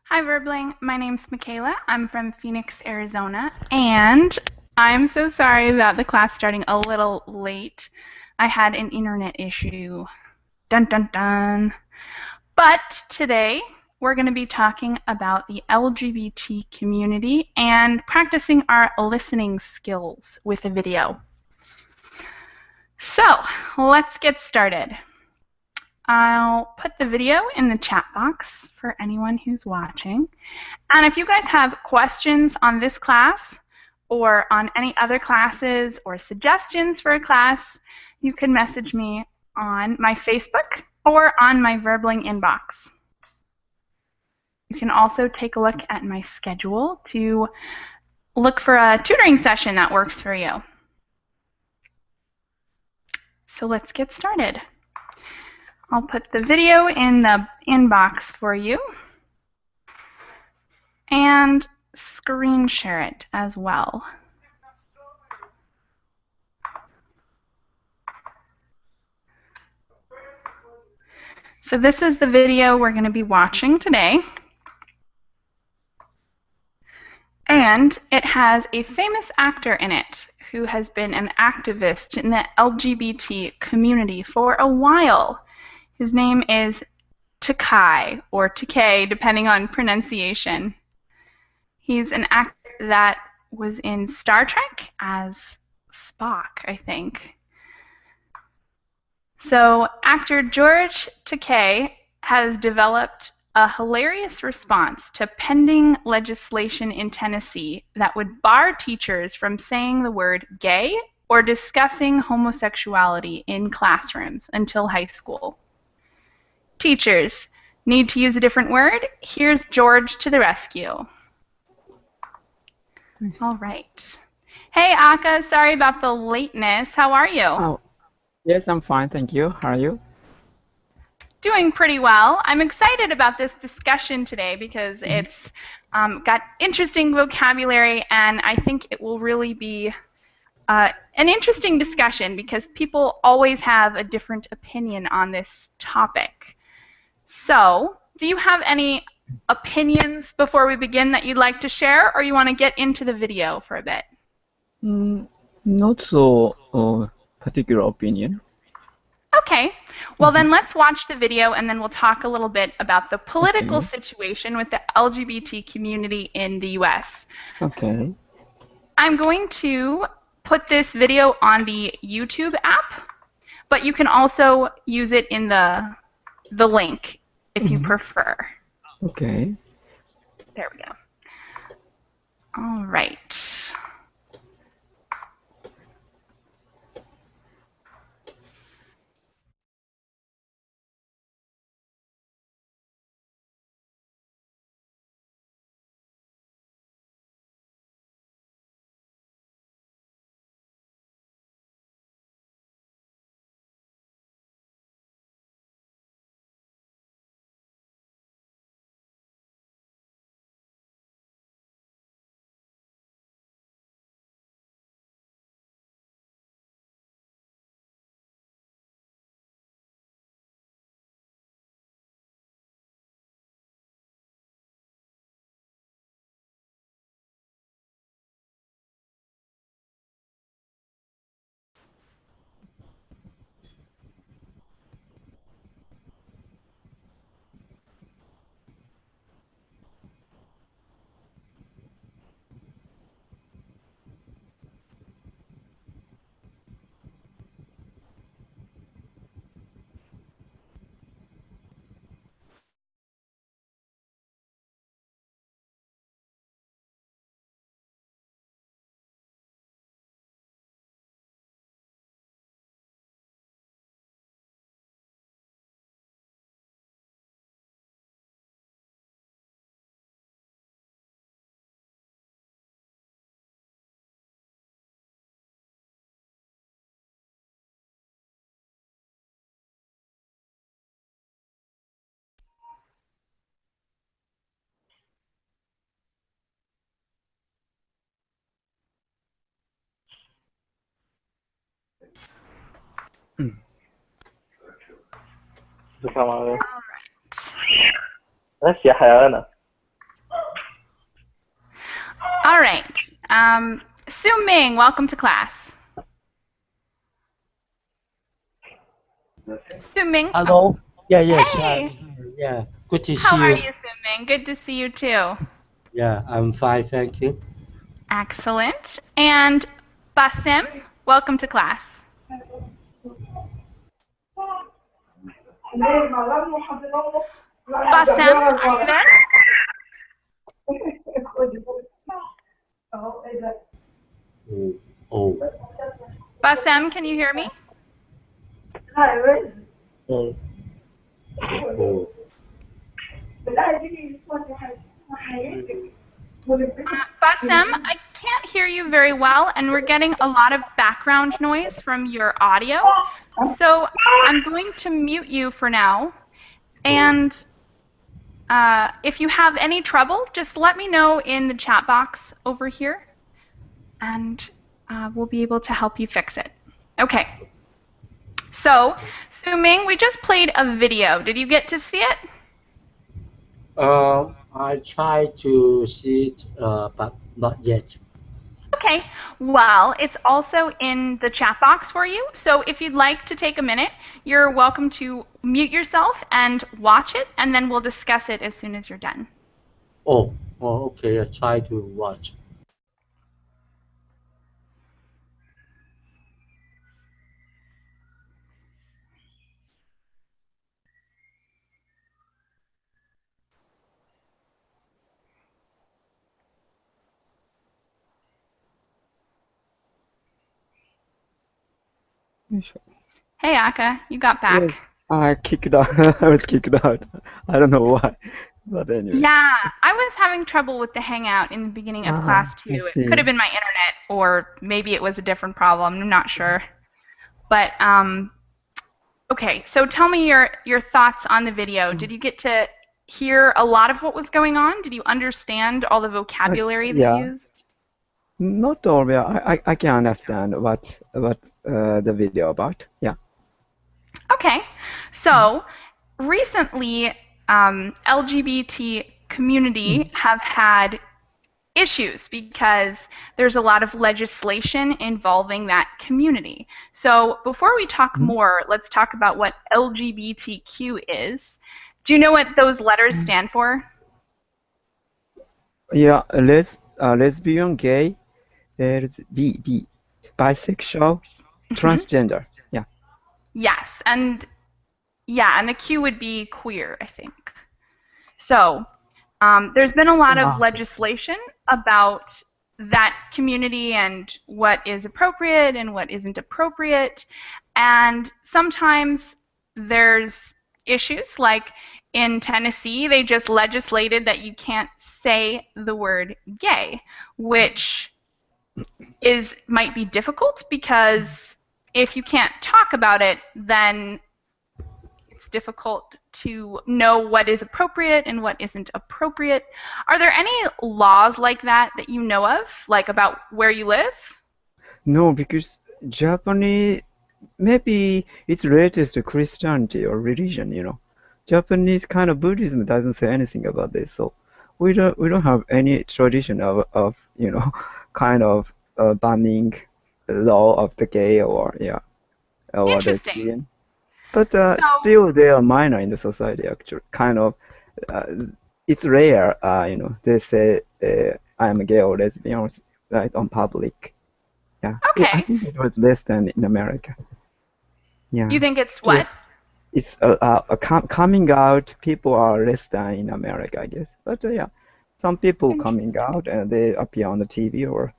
Hi, Verbling. My name's Michaela. I'm from Phoenix, Arizona, and I'm so sorry about the class starting a little late. I had an internet issue. Dun dun dun. But today we're going to be talking about the LGBT community and practicing our listening skills with a video. So let's get started. I'll put the video in the chat box for anyone who's watching. And if you guys have questions on this class or on any other classes or suggestions for a class, you can message me on my Facebook or on my Verbling inbox. You can also take a look at my schedule to look for a tutoring session that works for you. So let's get started. I'll put the video in the inbox for you and screen share it as well. So this is the video we're going to be watching today. And it has a famous actor in it who has been an activist in the LGBT community for a while. His name is Takai, or Takei, depending on pronunciation. He's an actor that was in Star Trek as Spock, I think. So actor George Takei has developed a hilarious response to pending legislation in Tennessee that would bar teachers from saying the word gay or discussing homosexuality in classrooms until high school. Teachers, need to use a different word? Here's George to the rescue. All right. Hey, Aka, sorry about the lateness. How are you? Oh, yes, I'm fine, thank you. How are you? Doing pretty well. I'm excited about this discussion today because it's got interesting vocabulary, and I think it will really be an interesting discussion because people always have a different opinion on this topic. So, do you have any opinions before we begin that you'd like to share, or you want to get into the video for a bit? Not so particular opinion. Okay, well then let's watch the video and then we'll talk a little bit about the political Okay, situation with the LGBT community in the US. okay. I'm going to put this video on the YouTube app, but you can also use it in the link if you Mhm. prefer. Okay. There we go. All right. Mm. Bersama All right. 那写海了呢 Su Ming, welcome to class. Su Ming, oh, Hello. Yeah, yes. hey, Yeah. Good to how see are you. you, Su Ming? Good to see you too. Yeah, I'm fine, thank you. Excellent. And Basim, welcome to class. Basim, are you there? Oh, oh, Basim, can you hear me? oh, oh. Basim, I can't hear you very well, and we're getting a lot of background noise from your audio. So I'm going to mute you for now. Oh. And if you have any trouble, just let me know in the chat box over here, and we'll be able to help you fix it. Okay. So, Su Ming, we just played a video. Did you get to see it? I try to see it, but not yet. Okay. Well, it's also in the chat box for you. So if you'd like to take a minute, you're welcome to mute yourself and watch it, and then we'll discuss it as soon as you're done. Oh, oh, okay. I try to watch. Hey, Aka, you got Yes, back. I kicked out. I was kicked out. I don't know why, but anyway. Yeah, I was having trouble with the Hangout in the beginning of class I too. It could have see. been my internet, or maybe it was a different problem. I'm not sure. But okay, so tell me your thoughts on the video. Did you get to hear a lot of what was going on? Did you understand all the vocabulary they Yeah, used? not all. Yeah, I can understand what the video about. Yeah. Okay, so recently, LGBT Mm-hmm. community have had issues because there's a lot of legislation involving that community. So before we talk more, let's talk about what LGBTQ is. Do you know what those letters stand for? Yeah, lesbian, gay, there's bisexual, Hmm. transgender. Yeah. Yes, and yeah, and the Q would be queer, I think. So there's been a lot of Ah, legislation about that community and what is appropriate and what isn't appropriate. And sometimes there's issues like in Tennessee, they just legislated that you can't say the word gay, which is might be difficult because if you can't talk about it, then it's difficult to know what is appropriate and what isn't appropriate. Are there any laws like that that you know of, like about where you live? no, because Japanese, maybe it's related to Christianity or religion. Japanese kind of Buddhism doesn't say anything about this, so we don't have any tradition of kind of banning the law of the gay or yeah or Interesting. lesbian. But So, still, they are minor in the society actually. Kind of, uh, it's rare. They say I'm a gay or lesbian, right, on public. Yeah, I okay. think it was less than in America. You Yeah, think it's still, what? it's coming out. People are less than in America, I guess. But yeah, some people coming Interesting. out and they appear on the TV or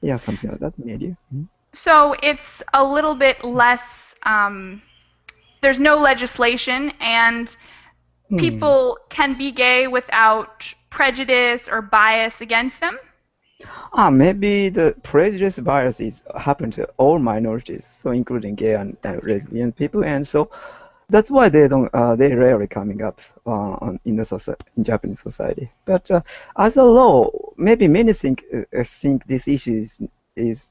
yeah, something like that, media. So it's a little bit less, there's no legislation, and Hmm. people can be gay without prejudice or bias against them. Maybe the prejudice bias is happen to all minorities, so including gay and That's true. lesbian people, and so that's why they rarely coming up in the society, in Japanese society. But as a law, maybe many think this issue is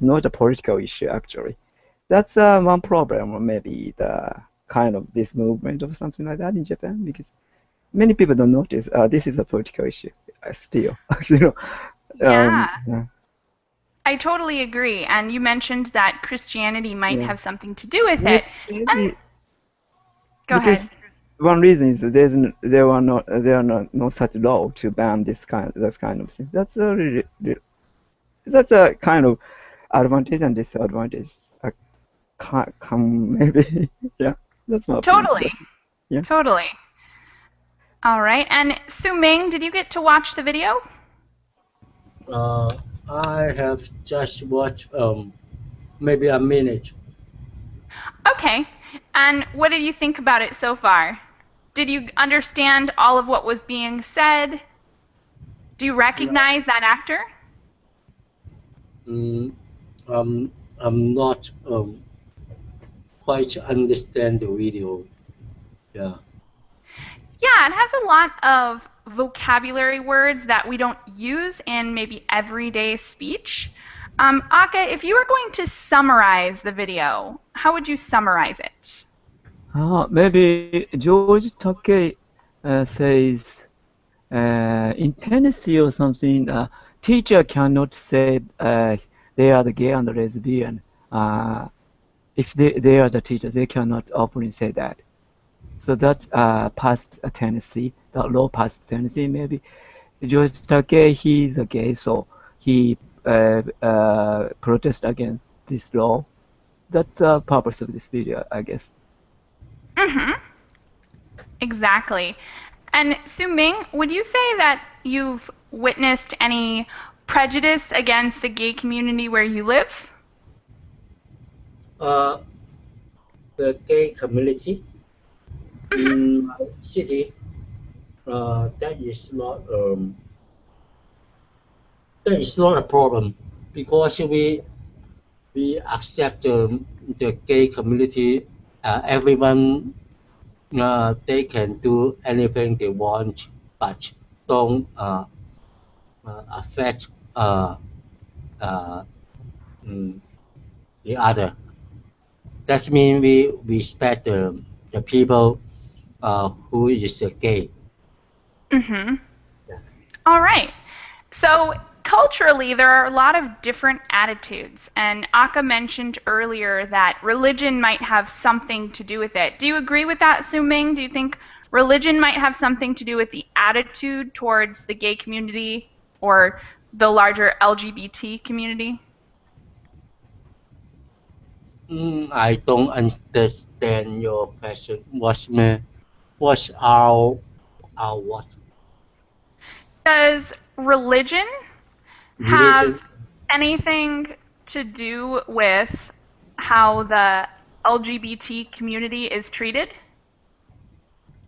not a political issue actually. That's one problem, or maybe the kind of this movement or something like that in Japan, because many people don't notice this is a political issue still. you know Yeah, Yeah, I totally agree. And you mentioned that Christianity might yeah. have something to do with it. Maybe, And maybe go because ahead. one reason is there are not no such law to ban this kind of thing. That's a kind of advantage and disadvantage. Maybe yeah. That's my opinion. Totally. Yeah. Totally. All right. And Su Ming, did you get to watch the video? I have just watched maybe a minute. Okay. And what did you think about it so far? Did you understand all of what was being said? Do you Yeah. recognize that actor? Mm, I'm not quite understand the video. Yeah. Yeah, it has a lot of vocabulary words that we don't use in maybe everyday speech. Aka, if you were going to summarize the video, how would you summarize it? Maybe George Takei says in Tennessee or something, teacher cannot say they are the gay and lesbian. If they are the teacher, they cannot openly say that. So that's past Tennessee, the law past Tennessee maybe. George Takei, he's a gay, so he protest against this law. That's the purpose of this video, I guess. Mm-hmm. Exactly. And Su Ming, would you say that you've witnessed any prejudice against the gay community where you live? Uh, the gay community Mm-hmm. in my city, that is not a problem because we accept the gay community. Everyone they can do anything they want, but don't affect uh, mm, the other. That means we respect the people who is gay. Mm-hmm. Yeah. All right. So culturally, there are a lot of different attitudes, and Aka mentioned earlier that religion might have something to do with it. Do you agree with that, Su Ming? Do you think religion might have something to do with the attitude towards the gay community or the larger LGBT community? I don't understand your question. What's our what Does religion have religion? anything to do with how the LGBT community is treated?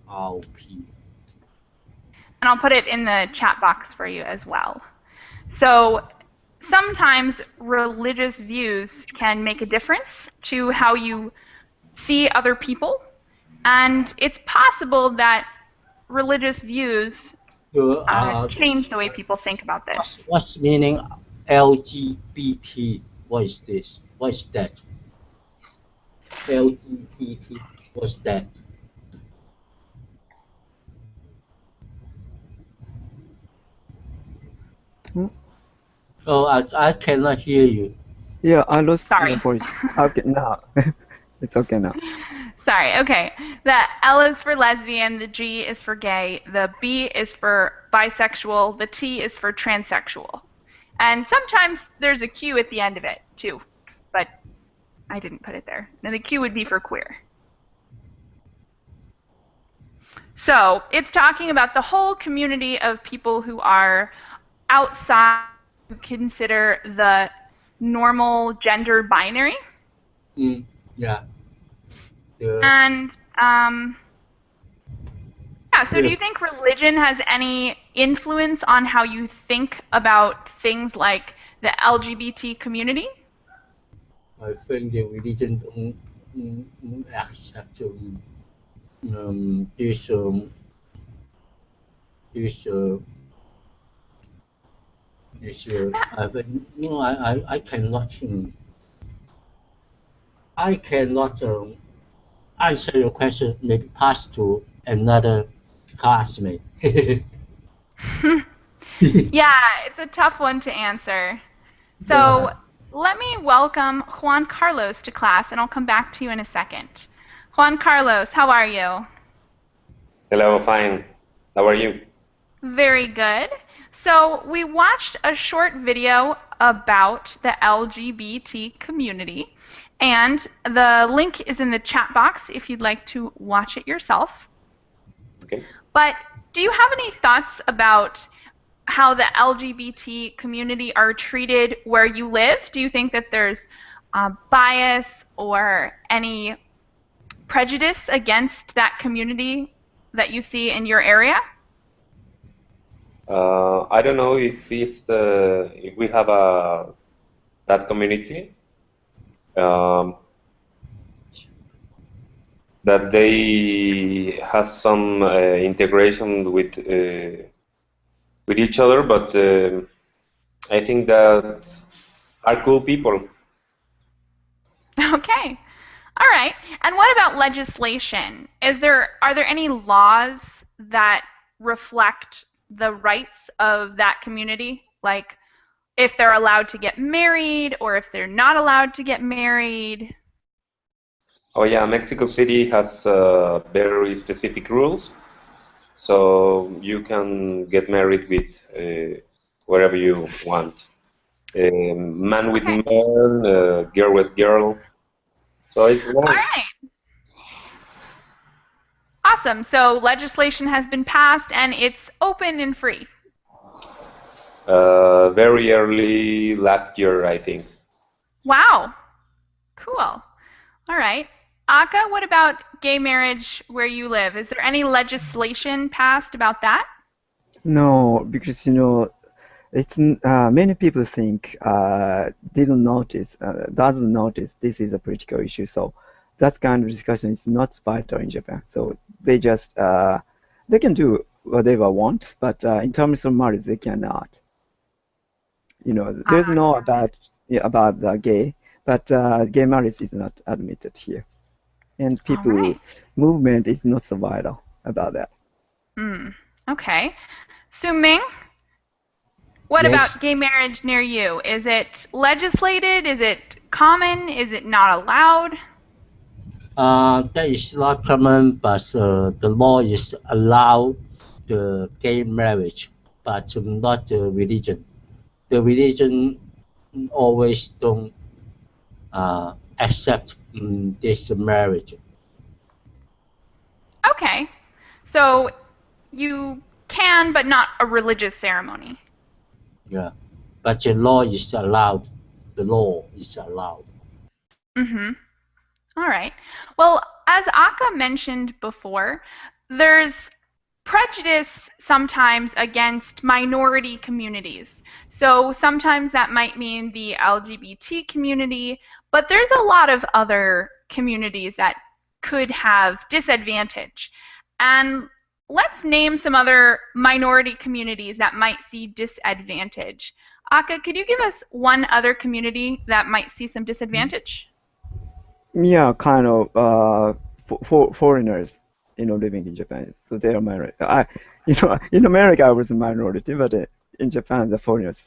Our people. And I'll put it in the chat box for you as well. So sometimes religious views can make a difference to how you see other people. And it's possible that religious views You change the way people think about this. what's meaning LGBT? What is this? What is that? LGBT. What's that? Hmm? Oh, I cannot hear you. Yeah, I lost your Sorry. voice. Okay, now it's okay now. Sorry, okay. The L is for lesbian, the G is for gay, the B is for bisexual, the T is for transsexual. And sometimes there's a Q at the end of it, too. But I didn't put it there. And the Q would be for queer. So it's talking about the whole community of people who are outside, who consider the normal gender binary. Mm, yeah. The And yeah, so do you yes, think religion has any influence on how you think about things like the LGBT community? I think the religion don't accept this this this I think no I cannot I cannot answer your question. Maybe pass to another classmate. Yeah, it's a tough one to answer. So Yeah. let me welcome Juan Carlos to class, and I'll come back to you in a second. Juan Carlos, how are you? Hello, fine. How are you? Very good. So we watched a short video about the LGBT community, and the link is in the chat box if you'd like to watch it yourself. Okay. But do you have any thoughts about how the LGBT community are treated where you live? Do you think that there's bias or any prejudice against that community that you see in your area? I don't know if we have a that community um, that they has some integration with each other, but I think that are cool people. Okay. All right. And what about legislation? Are there any laws that reflect the rights of that community? Like if they're allowed to get married or if they're not allowed to get married? Oh yeah, Mexico City has very specific rules, so you can get married with wherever you want. Man with Okay. man, girl with girl. So it's All nice. right. Awesome. So legislation has been passed and it's open and free. Very early last year, I think. Wow. Cool. All right. Aka, what about gay marriage where you live? Is there any legislation passed about that? No, because it's many people think didn't notice doesn't notice this is a political issue. So that kind of discussion is not vital in Japan. So they just they can do whatever want, but in terms of marriage they cannot. There's Ah, no about yeah, about the gay, but gay marriage is not admitted here, and all people right. movement is not so vital about that. Hmm. Okay. Ming, what Yes, about gay marriage near you? Is it legislated? Is it common? Is it not allowed? that is not common, but the law is allowed the gay marriage, but not the religion. The religion always don't accept this marriage. Okay. So you can, but not a religious ceremony. Yeah, but the law is allowed. The law is allowed. Mm-hmm. All right. Well, as Aka mentioned before, there's prejudice sometimes against minority communities. So sometimes that might mean the LGBT community, but there's a lot of other communities that could have disadvantage. And let's name some other minority communities that might see disadvantage. Aka, could you give us one other community that might see some disadvantage? Yeah, kind of for foreigners, living in Japan. So they are minority. In America I was a minority, but in Japan the foreigners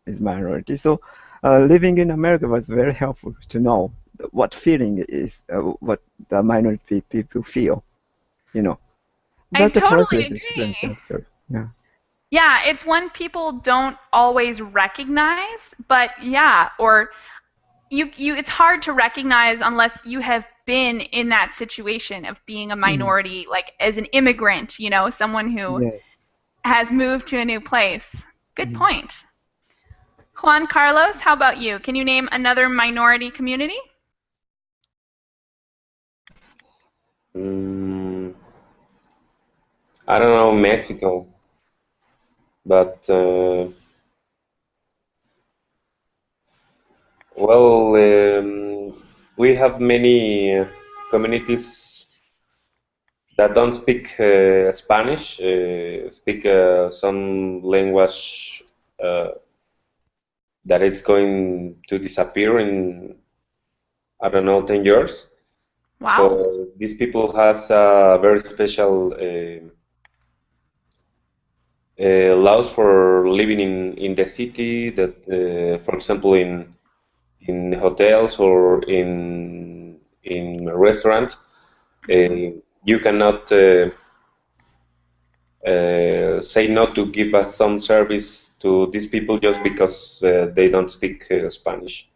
is minority. So living in America was very helpful to know what feeling is, what the minority people feel. You know, I that's a totally process experience agree. after. Yeah. Yeah, it's one people don't always recognize, but yeah, or you it's hard to recognize unless you have been in that situation of being a Mm. minority, like as an immigrant, someone who Yes. has moved to a new place. Good Mm. point. Juan Carlos, how about you? Can you name another minority community? Mm, I don't know Mexico, but well, we have many communities that don't speak Spanish, speak some language uh, that it's going to disappear in, I don't know, 10 years. Wow. So these people has a very special laws for living in the city that, for example, in hotels or in a restaurant, you cannot say not to give us some service to these people just because they don't speak Spanish.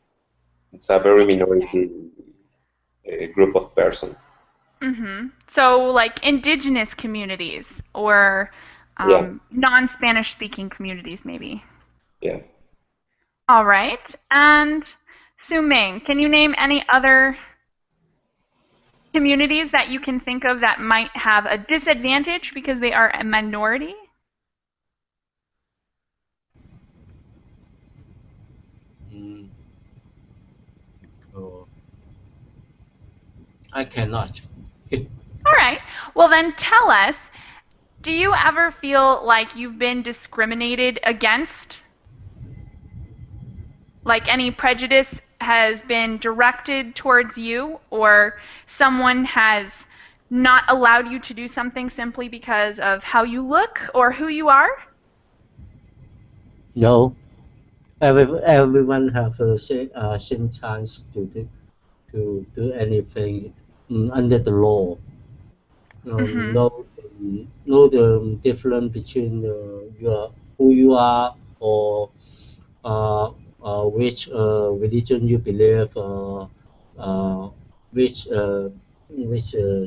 It's a very minority group of person. So, like indigenous communities or Yeah, non-Spanish speaking communities, maybe. yeah. All right. And Su Ming, can you name any other communities that you can think of that might have a disadvantage because they are a minority? Mm, oh, I cannot. All right. Well, then tell us, do you ever feel like you've been discriminated against? Like any prejudice has been directed towards you, or someone has not allowed you to do something simply because of how you look or who you are? No, everyone have the same chance to do anything under the law. Mm-hmm. No the difference between your who you are or uh, which religion you believe, uh, which uh, which uh,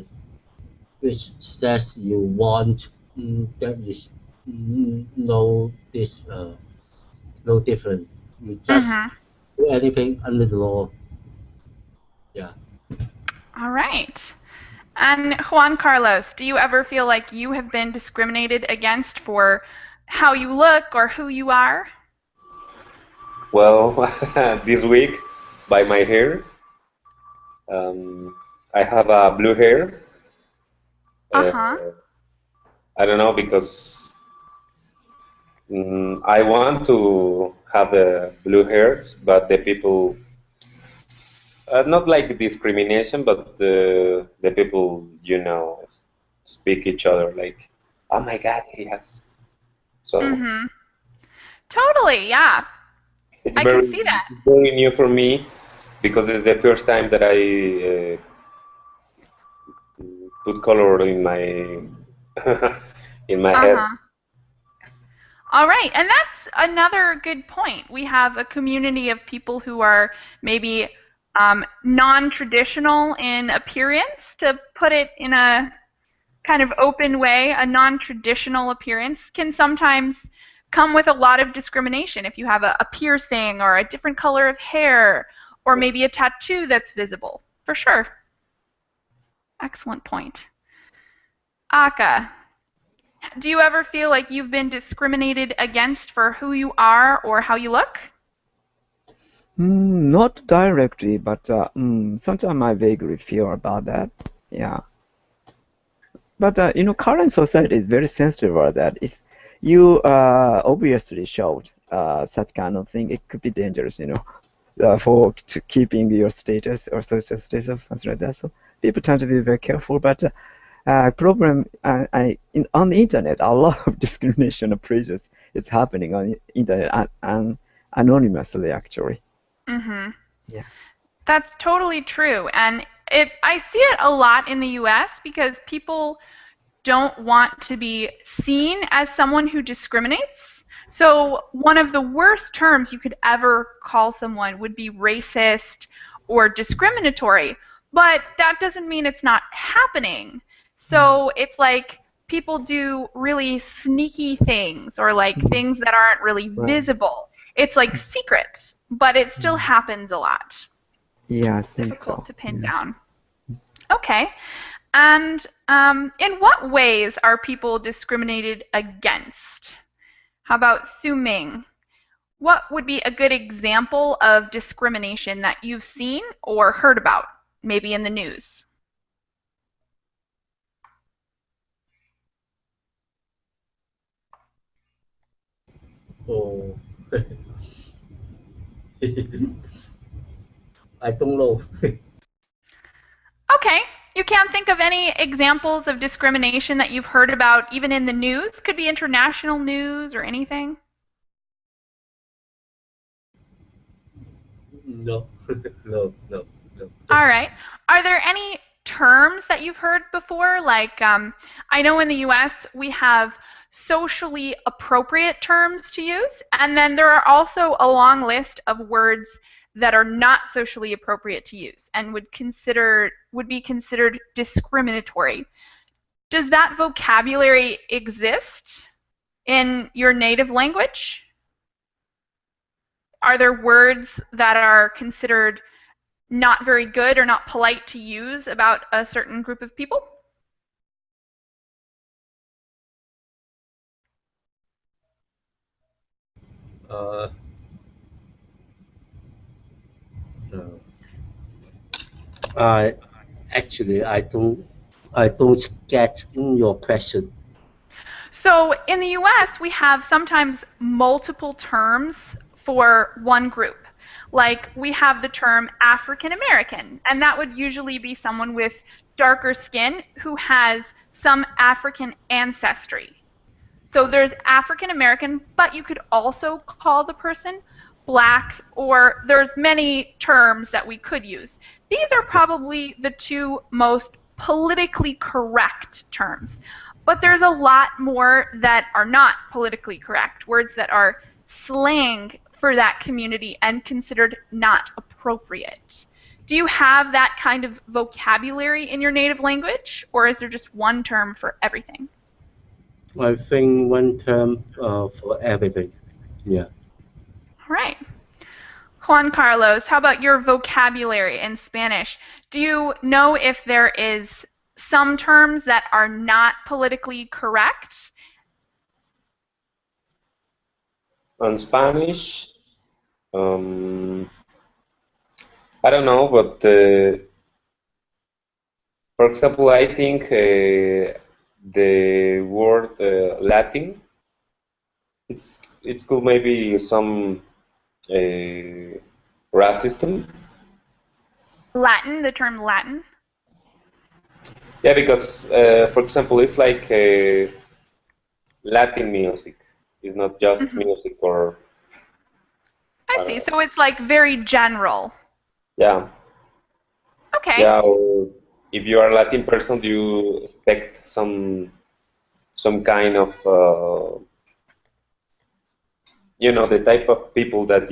which sex you want. That is no this no different. You just Mm-hmm. do anything under the law. Yeah. All right. And Juan Carlos, do you ever feel like you have been discriminated against for how you look or who you are? Well, this week by my hair, I have a blue hair. Uh-huh. Uh, I don't know because I want to have the blue hairs, but the people, not like discrimination, but the people, speak each other like, oh my God, he has. So Mm-hmm. Totally, yeah. it's I can see that. very new for me because it's the first time that I put color in my in my head. Uh-huh. All right, and that's another good point. We have a community of people who are maybe non-traditional in appearance, to put it in a kind of open way. A non-traditional appearance can sometimes come with a lot of discrimination if you have a piercing or a different color of hair or maybe a tattoo that's visible. For sure. Excellent point. Aka, do you ever feel like you've been discriminated against for who you are or how you look? Not directly, but sometimes I vaguely feel about that. Yeah. But current society is very sensitive about that. If you obviously showed such kind of thing, it could be dangerous, for to keeping your status or social status or something like that. So people tend to be very careful. But problem on the internet, a lot of discrimination and prejudice is happening on the internet and anonymously actually. Mm-hmm. Yeah. That's totally true. And I see it a lot in the US because people don't want to be seen as someone who discriminates. So, one of the worst terms you could ever call someone would be racist or discriminatory, but that doesn't mean it's not happening. So, it's like people do really sneaky things or like things that aren't really Right. visible. It's like secret, but it still happens a lot. Yeah, I think Difficult so. to pin Yeah. down. Okay. And in what ways are people discriminated against? How about Su Ming? What would be a good example of discrimination that you've seen or heard about, maybe in the news? Oh, I don't know. Okay. You can't think of any examples of discrimination that you've heard about even in the news? Could be international news or anything. No, no, no, no. All right. Are there any terms that you've heard before? Like, I know in the US we have socially appropriate terms to use, and then there are also a long list of words that are not socially appropriate to use and would be considered discriminatory. Does that vocabulary exist in your native language? Are there words that are considered not very good or not polite to use about a certain group of people? Uh, no. I actually I don't get your question. So in the US, we have sometimes multiple terms for one group. Like we have the term African American, and that would usually be someone with darker skin who has some African ancestry. So there's African American, but you could also call the person black, or there's many terms that we could use. These are probably the two most politically correct terms. But there's a lot more that are not politically correct, words that are slang for that community and considered not appropriate. Do you have that kind of vocabulary in your native language, or is there just one term for everything? I think one term for everything. Yeah. All right. Juan Carlos, how about your vocabulary in Spanish? Do you know if there is some terms that are not politically correct? On Spanish, um, I don't know, but for example, I think the word Latin, it could maybe some racism. Latin, the term Latin? Yeah, because for example, it's like Latin music. It's not just Mm-hmm. music or I see. So it's like very general. yeah, Okay. yeah. Or if you are a Latin person, do you expect some kind of the type of people that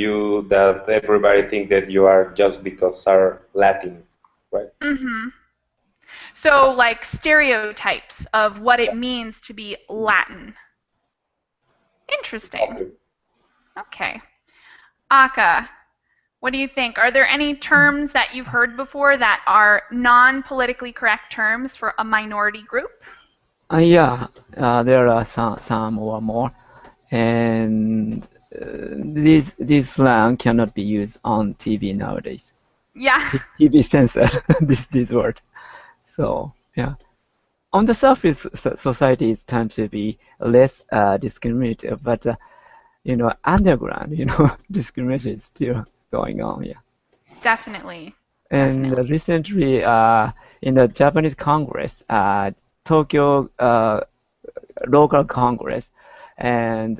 everybody think that you are just because are Latin, right? Mm-hmm. So like stereotypes of what it means to be Latin. Interesting. Okay. Okay. Aka, what do you think? Are there any terms that you've heard before that are non-politically correct terms for a minority group? Yeah, there are some or more, and this slang cannot be used on TV nowadays. Yeah. TV censored this word. So yeah, on the surface, society tend to be less discriminative, but underground, discrimination is still going on. Yeah. Definitely. And Definitely. recently, in the Japanese Congress, Tokyo local Congress, and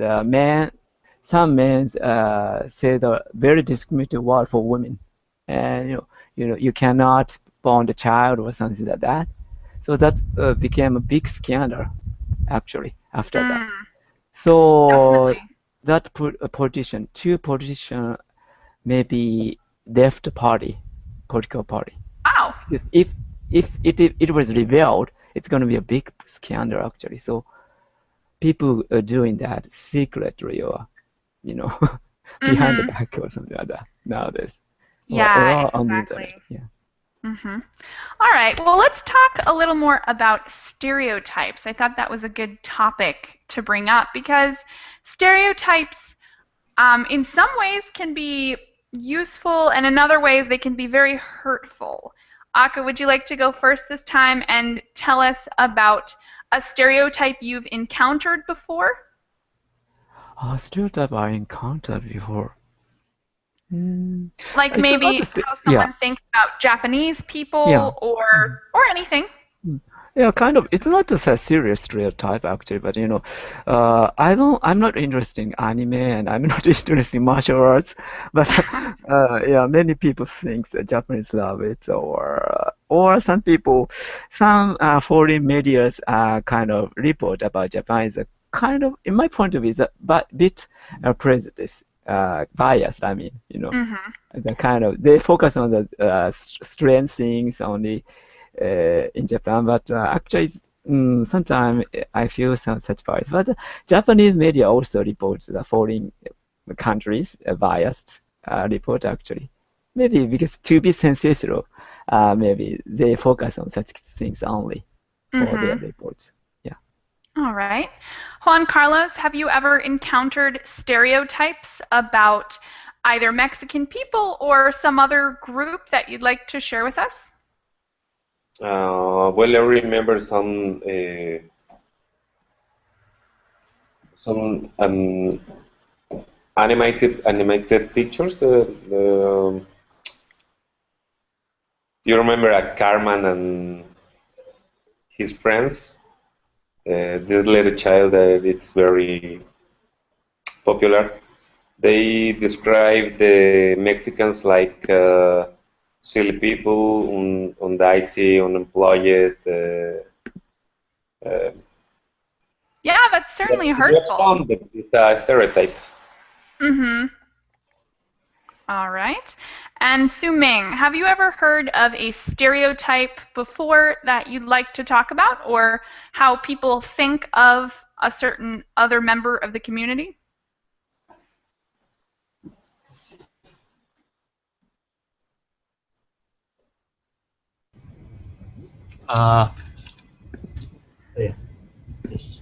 some men said a very discriminating word for women, and you cannot born a child or something like that. So that became a big scandal actually after that. Mm, So definitely. that put a two politicians, maybe left party, political party. Wow. Because if it was revealed, it's going to be a big scandal actually. So people are doing that secretly or you know behind the Mm-hmm. back or something like that nowadays, Yeah, or on the internet. exactly. Yeah. Mm-hmm. All right. Well, let's talk a little more about stereotypes. I thought that was a good topic to bring up because stereotypes, in some ways, can be useful, and in other ways, they can be very hurtful. Aka, would you like to go first this time and tell us about a stereotype you've encountered before? Stereotype I encountered before. Like It's maybe not how yeah, someone thinks about Japanese yeah. people or anything. Mm. Yeah, kind of. It's not just a serious stereotype actually, but I'm not interested in anime and I'm not interested in martial arts. But yeah, many people think that Japanese love it, or some foreign medias kind of report about Japan is a kind of, in my point of view, is a bit prejudice, biased. I mean, Mhm. the kind of they focus on the strange things only in Japan, but actually, sometimes I feel such bias. But Japanese media also reports the foreign countries biased report actually. Maybe because to be sensational, maybe they focus on such things only for their Mhm. reports. Yeah. All right. Juan Carlos, have you ever encountered stereotypes about either Mexican people or some other group that you'd like to share with us? Well, I remember some animated pictures. You remember Carmen and his friends? This little child that it's very popular. They describe the Mexicans like silly people, undiety, unemployed. Uh, Yeah, that's certainly it was hurtful. fun, but it's a stereotype. Mhm. All right. And Su Ming, have you ever heard of a stereotype before that you'd like to talk about, or how people think of a certain other member of the community? Uh, yeah, yes.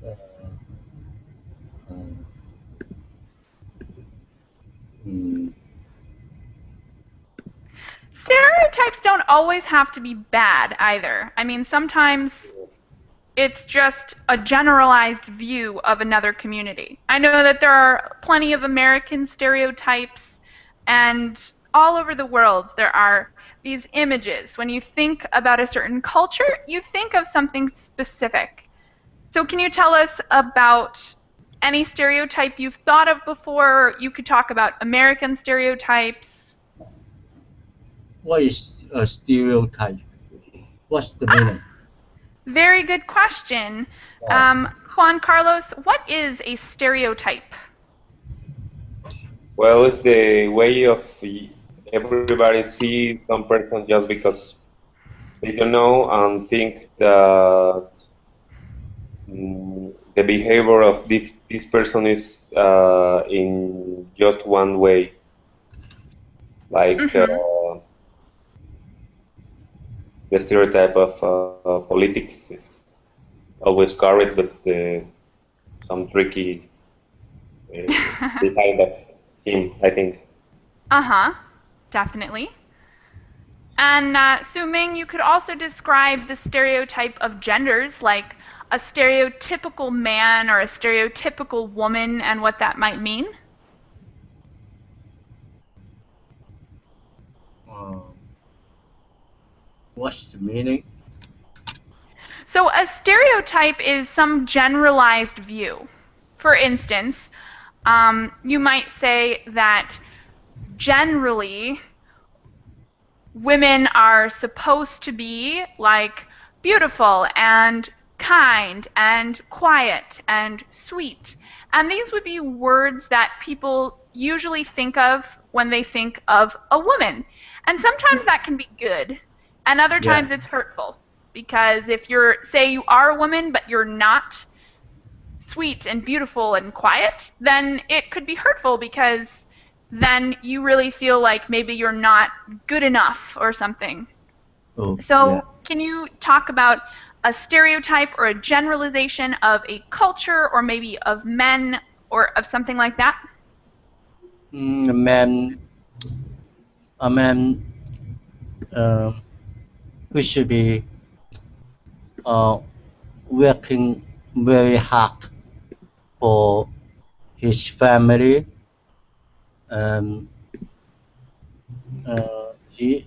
Uh, uh, mm, Stereotypes don't always have to be bad either. I mean, sometimes it's just a generalized view of another community. I know that there are plenty of American stereotypes, and all over the world there are these images. When you think about a certain culture, you think of something specific. So, can you tell us about any stereotype you've thought of before? You could talk about American stereotypes. what is a stereotype? What's the Ah, meaning? very good question. Uh, Juan Carlos, what is a stereotype? Well, it's the way of everybody see some person just because they don't know and think that the behavior of this person is in just one way. Like Mm-hmm. the stereotype of politics is always correct, but some tricky behind of him, I think. Uh-huh, definitely. And Su Ming, you could also describe the stereotype of genders, like a stereotypical man or a stereotypical woman, and what that might mean. uh, what's the meaning? So, a stereotype is some generalized view. For instance, you might say that generally women are supposed to be like beautiful and kind and quiet and sweet. And these would be words that people usually think of when they think of a woman. And sometimes that can be good, and other Yeah. times it's hurtful. Because if you're, say, you are a woman, but you're not sweet and beautiful and quiet, then it could be hurtful because then you really feel like maybe you're not good enough or something. Oh, yeah. So, can you talk about a stereotype or a generalization of a culture or maybe of men or of something like that? A man, a man, um, who should be uh, working very hard for his family um, he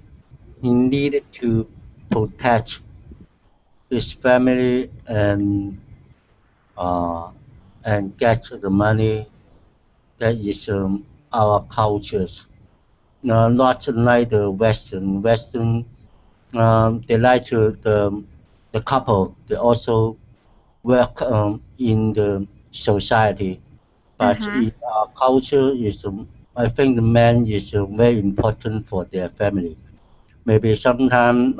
needed to protect his family uh, and get the money. That is our cultures. No, not like the Western. Western, they like to the couple. They also work in the society, but Mm-hmm. in our culture, is I think the man is very important for their family. Maybe sometime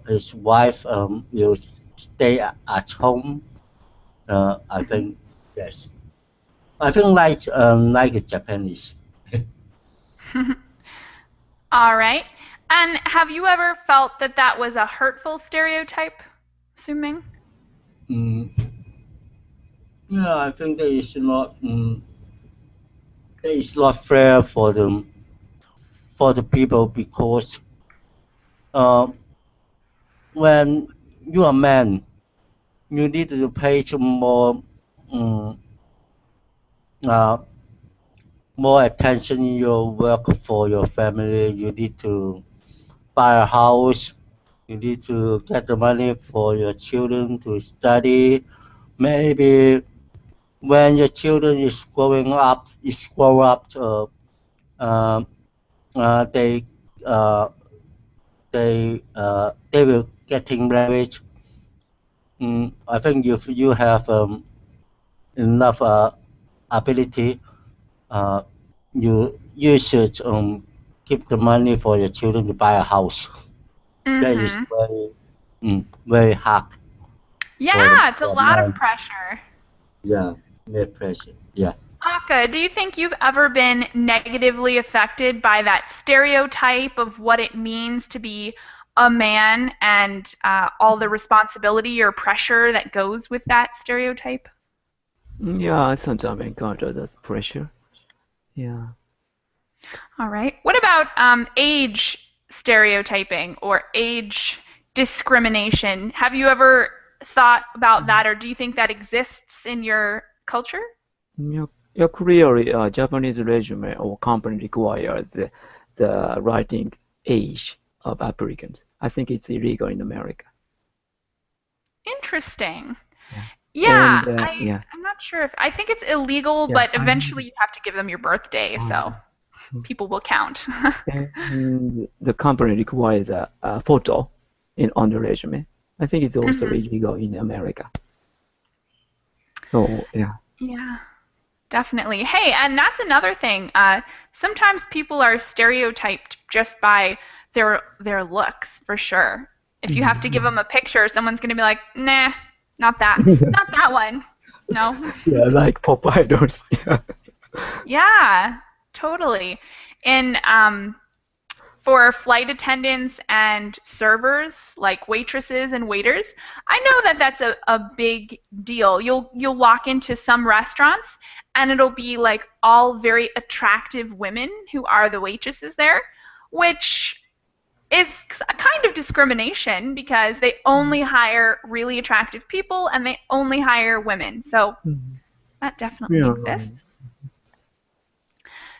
his wife will stay at home. I think yes. I think like a Japanese. All right. And have you ever felt that that was a hurtful stereotype, Suming? Mm, yeah, I think that is not fair for the people because uh, when you are man, you need to pay to um, uh, more attention in your work for your family. You need to buy a house. You need to get the money for your children to study. Maybe when your children is grow up, uh, they uh, they will getting married. I think if you have enough ability, uh, you should keep the money for your children to buy a house. That is Mm-hmm. very hard Yeah, it's a for a lot of man. pressure. Yeah, very pressure. Yeah. Aka, do you think you've ever been negatively affected by that stereotype of what it means to be a man and all the responsibility or pressure that goes with that stereotype? Yeah, I sometimes encounter that pressure. Yeah. All right. What about age stereotyping or age discrimination? Have you ever thought about that, or do you think that exists in your culture? Yeah, yeah, clearly, Japanese resume or company requires the writing age of applicants. I think it's illegal in America. Interesting. Yeah. Yeah, And yeah, I'm not sure if I think it's illegal, yeah, but eventually you have to give them your birthday, so yeah. people will count. And the company requires a photo on the resume. I think it's also Hmm. illegal in America. So yeah. Yeah, definitely. Hey, and that's another thing. Sometimes people are stereotyped just by their looks, for sure. If you have to give them a picture, someone's gonna be like, "Nah, not that one." No. Yeah, like pop idols. Yeah. Yeah, totally. And for flight attendants and servers, like waitresses and waiters, I know that that's a big deal. You'll walk into some restaurants and it'll be like all very attractive women who are the waitresses there, which is a kind of discrimination because they only hire really attractive people and they only hire women. So Mhm. that definitely Yeah. exists.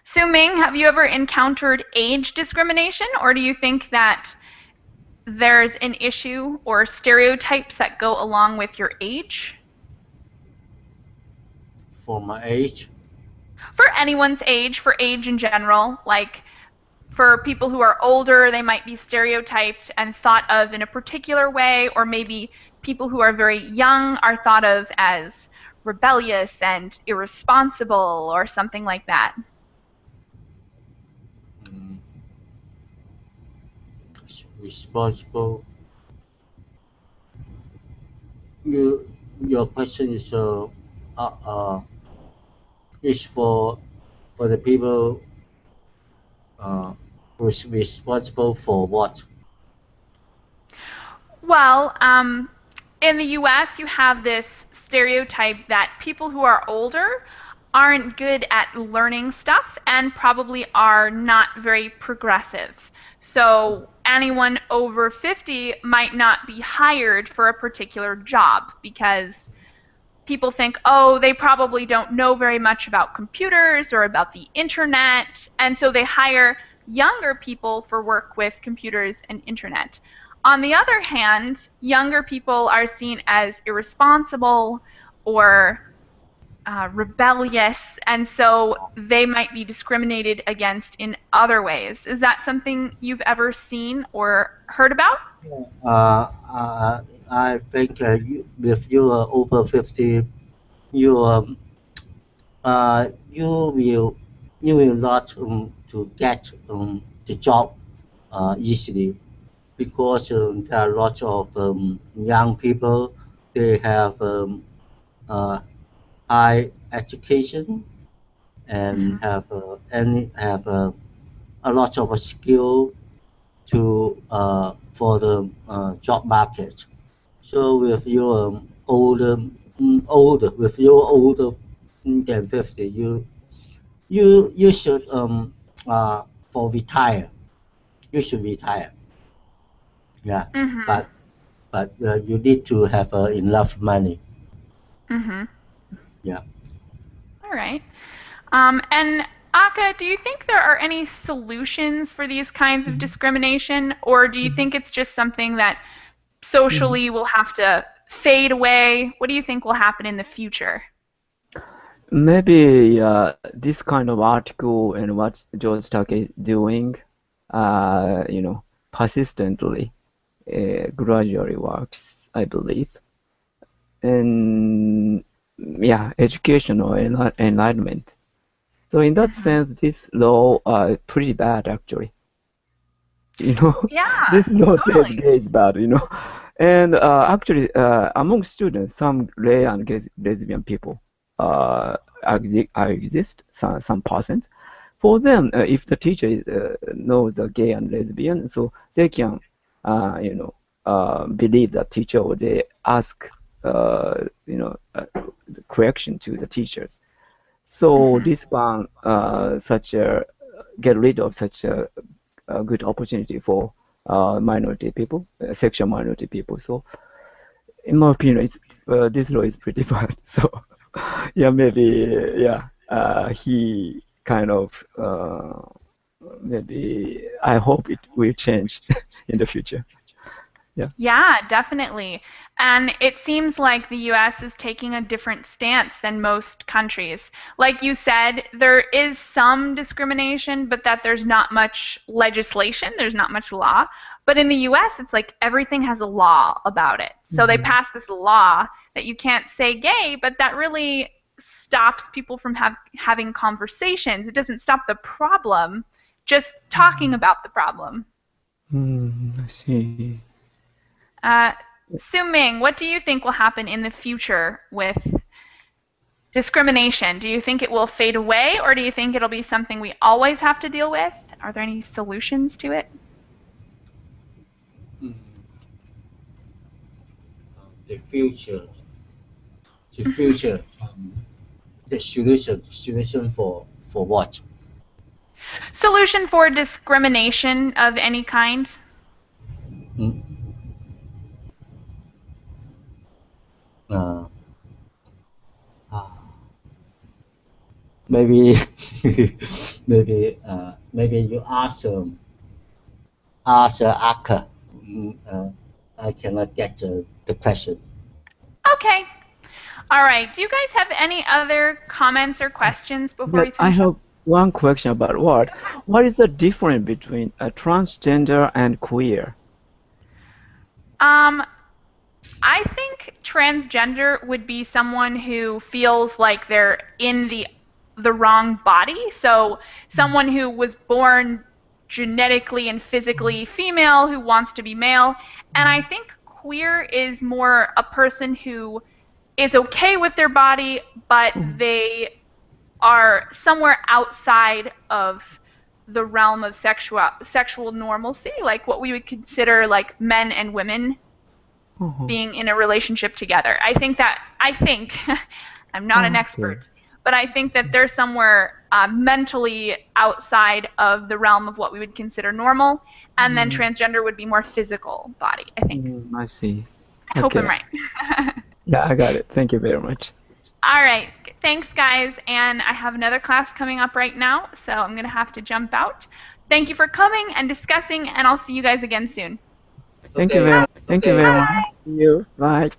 Su Ming, have you ever encountered age discrimination, or do you think that there's an issue or stereotypes that go along with your age? For my age, For anyone's age, for age in general, like for people who are older, they might be stereotyped and thought of in a particular way, or maybe people who are very young are thought of as rebellious and irresponsible or something like that. mm, responsible. You, your question uh, uh, is for the people uh, who's responsible for what? Well, in the US, you have this stereotype that people who are older aren't good at learning stuff and probably are not very progressive. So anyone over 50 might not be hired for a particular job because people think, oh, they probably don't know very much about computers or about the internet, and so they hire younger people for work with computers and internet. On the other hand, younger people are seen as irresponsible or rebellious, and so they might be discriminated against in other ways. Is that something you've ever seen or heard about? I think if you are over 50, you you will not to get the job easily because there are lots of young people. They have uh, high education and have a lot of skill to for the job market. So with your older, with your older than 50, you should for retire. You should retire. Yeah, Mm-hmm. but you need to have enough money. Mm-hmm. Yeah. All right. And Aka, do you think there are any solutions for these kinds of discrimination, or do you think it's just something that Mhm. socially will have to fade away? What do you think will happen in the future? Maybe this kind of article and what George Tuck is doing, persistently, gradually works, I believe. And yeah, educational enlightenment. So in that Mm-hmm. sense, this law pretty bad actually. You know, Yeah, this law says totally. gay is bad. And actually, among students, some gay and lesbian people exist, some persons. For them, if the teacher knows the gay and lesbian, so they can, believe that teacher or they ask, correction to the teachers. So Mm-hmm. this one, such a get rid of such a good opportunity for minority people, sexual minority people. So in my opinion, this law is pretty bad. So yeah, maybe yeah, he kind of maybe I hope it will change in the future. Yeah. Yeah, definitely. And it seems like the US is taking a different stance than most countries. Like you said, there is some discrimination, but that there's not much legislation, there's not much law. But in the US, it's like everything has a law about it. So they Mhm. pass this law that you can't say gay, but that really stops people from having conversations. It doesn't stop the problem, just talking about the problem. I see. Uh, Ming, what do you think will happen in the future with discrimination? Do you think it will fade away, or do you think it'll be something we always have to deal with? Are there any solutions to it? Mm, the future, the Hmm. future, the solution for what? Solution for discrimination of any kind? Mm, uh, ah, maybe maybe you ask Aka. I cannot get the question. Okay. All right. Do you guys have any other comments or questions before But we I finish up? have one question about what? What is the difference between a transgender and queer? Um, I think transgender would be someone who feels like they're in the wrong body. So someone who was born genetically and physically female who wants to be male. And I think queer is more a person who is okay with their body, but Mhm. they are somewhere outside of the realm of sexual normalcy, like what we would consider like men and women Uh-huh. being in a relationship together. I think I'm not an Okay. expert, but I think that they're somewhere mentally outside of the realm of what we would consider normal, and then Mm, transgender would be more physical body. I think. I see. I hope I'm Okay. right. Yeah, I got it. Thank you very much. All right. Thanks, guys. And I have another class coming up right now, so I'm going to have to jump out. Thank you for coming and discussing, and I'll see you guys again soon. Thank you very much. Thank you Okay. very much. See you. Bye.